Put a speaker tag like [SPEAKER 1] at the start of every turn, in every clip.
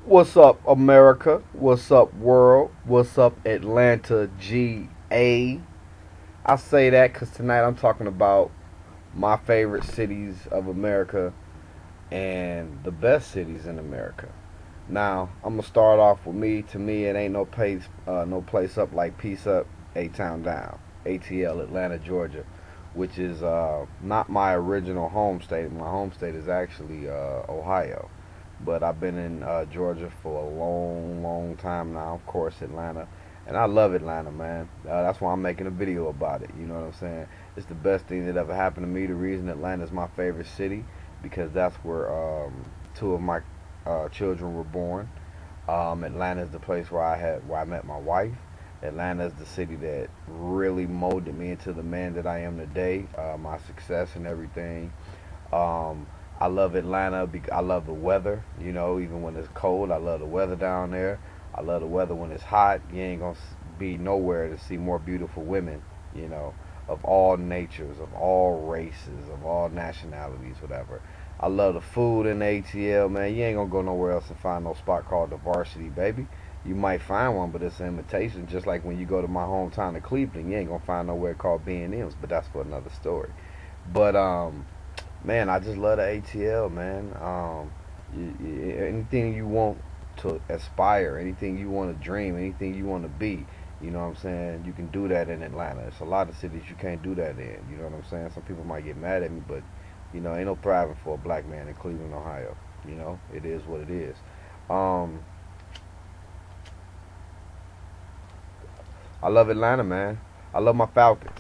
[SPEAKER 1] What's up, America? What's up, world? What's up, Atlanta, GA? I say that because tonight I'm talking about my favorite cities of America and the best cities in America. Now, I'm gonna start off with me. To me, it ain't no place up like Peace Up, A Town Down, ATL, Atlanta, Georgia, which is not my original home state. My home state is actually Ohio, but I've been in Georgia for a long, long time now. Of course, Atlanta, and I love Atlanta, man. That's why I'm making a video about it. You know what I'm saying? It's the best thing that ever happened to me. The reason Atlanta is my favorite city because that's where two of my children were born. Atlanta is the place where I met my wife. Atlanta is the city that really molded me into the man that I am today. My success and everything. Um, I love Atlanta because I love the weather. You know, even when it's cold, I love the weather down there. I love the weather when it's hot. You ain't gonna be nowhere to see more beautiful women. You know, of all natures, of all races, of all nationalities, whatever. I love the food in the ATL, man. You ain't gonna go nowhere else and find no spot called the Varsity, baby. You might find one, but it's an imitation. Just like when you go to my hometown of Cleveland, you ain't gonna find nowhere called B&M's, but that's for another story. But man, I just love the ATL, man. Anything you want to aspire, anything you want to dream, anything you want to be, you know what I'm saying? You can do that in Atlanta. It's a lot of cities you can't do that in. You know what I'm saying? Some people might get mad at me, but ain't no thriving for a black man in Cleveland, Ohio. It is what it is. Um, I love Atlanta, man. I love my Falcons.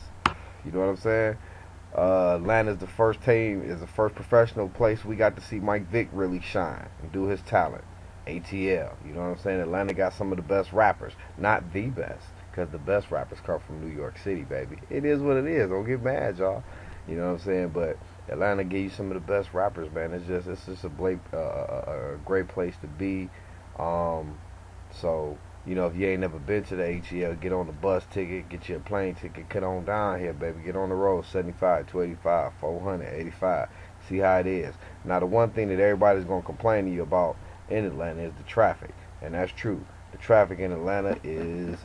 [SPEAKER 1] You know what I'm saying? Atlanta is the first professional place we got to see Mike Vick really shine and do his talent. ATL, you know what I'm saying? Atlanta got some of the best rappers, not the best, because the best rappers come from New York City, baby. It is what it is. Don't get mad, y'all. You know what I'm saying? But Atlanta gives you some of the best rappers, man. It's just a great place to be. Um, so if you ain't never been to the ATL, get on the bus ticket, get you a plane ticket, get on down here, baby. Get on the road, 75, 285, 400, 85. See how it is. Now, the one thing that everybody's going to complain to you about in Atlanta is the traffic. And that's true. The traffic in Atlanta is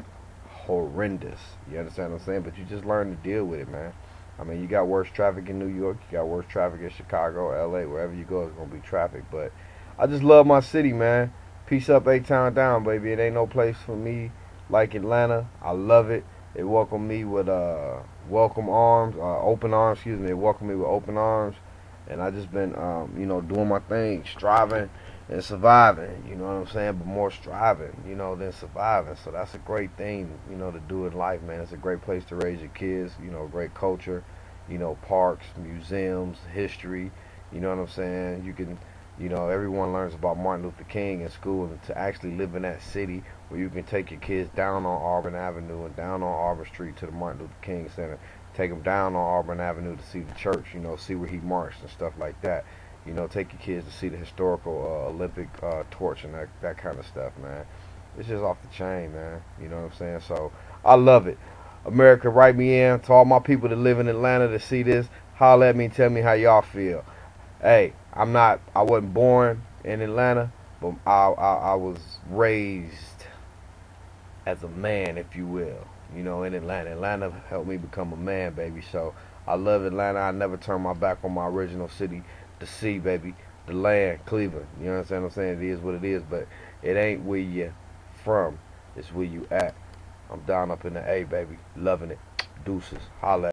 [SPEAKER 1] horrendous. You understand what I'm saying? But you just learn to deal with it, man. I mean, you got worse traffic in New York. You got worse traffic in Chicago, LA. Wherever you go, it's going to be traffic. But I just love my city, man. Peace up, A-Town down, baby. It ain't no place for me like Atlanta. I love it. They welcome me with open arms. Excuse me. They welcome me with open arms, and I just been doing my thing, striving and surviving. You know what I'm saying? But more striving, than surviving. So that's a great thing, to do in life, man. It's a great place to raise your kids. Great culture. Parks, museums, history. You know what I'm saying? Everyone learns about Martin Luther King in school, and to actually live in that city where you can take your kids down on Auburn Avenue and down on Auburn Street to the Martin Luther King Center, take them down on Auburn Avenue to see the church, see where he marched and stuff like that. Take your kids to see the historical Olympic torch and that kind of stuff, man. It's just off the chain, man. You know what I'm saying? So I love it. America, write me in. To all my people that live in Atlanta to see this, holler at me and tell me how y'all feel. Hey, I wasn't born in Atlanta, but I was raised as a man, if you will, in Atlanta. Atlanta helped me become a man, baby. So I love Atlanta. I never turn my back on my original city, the sea, baby, the land, Cleveland. You know what I'm saying? It is what it is, but it ain't where you from. It's where you at. I'm down up in the A, baby. Loving it. Deuces. Holla.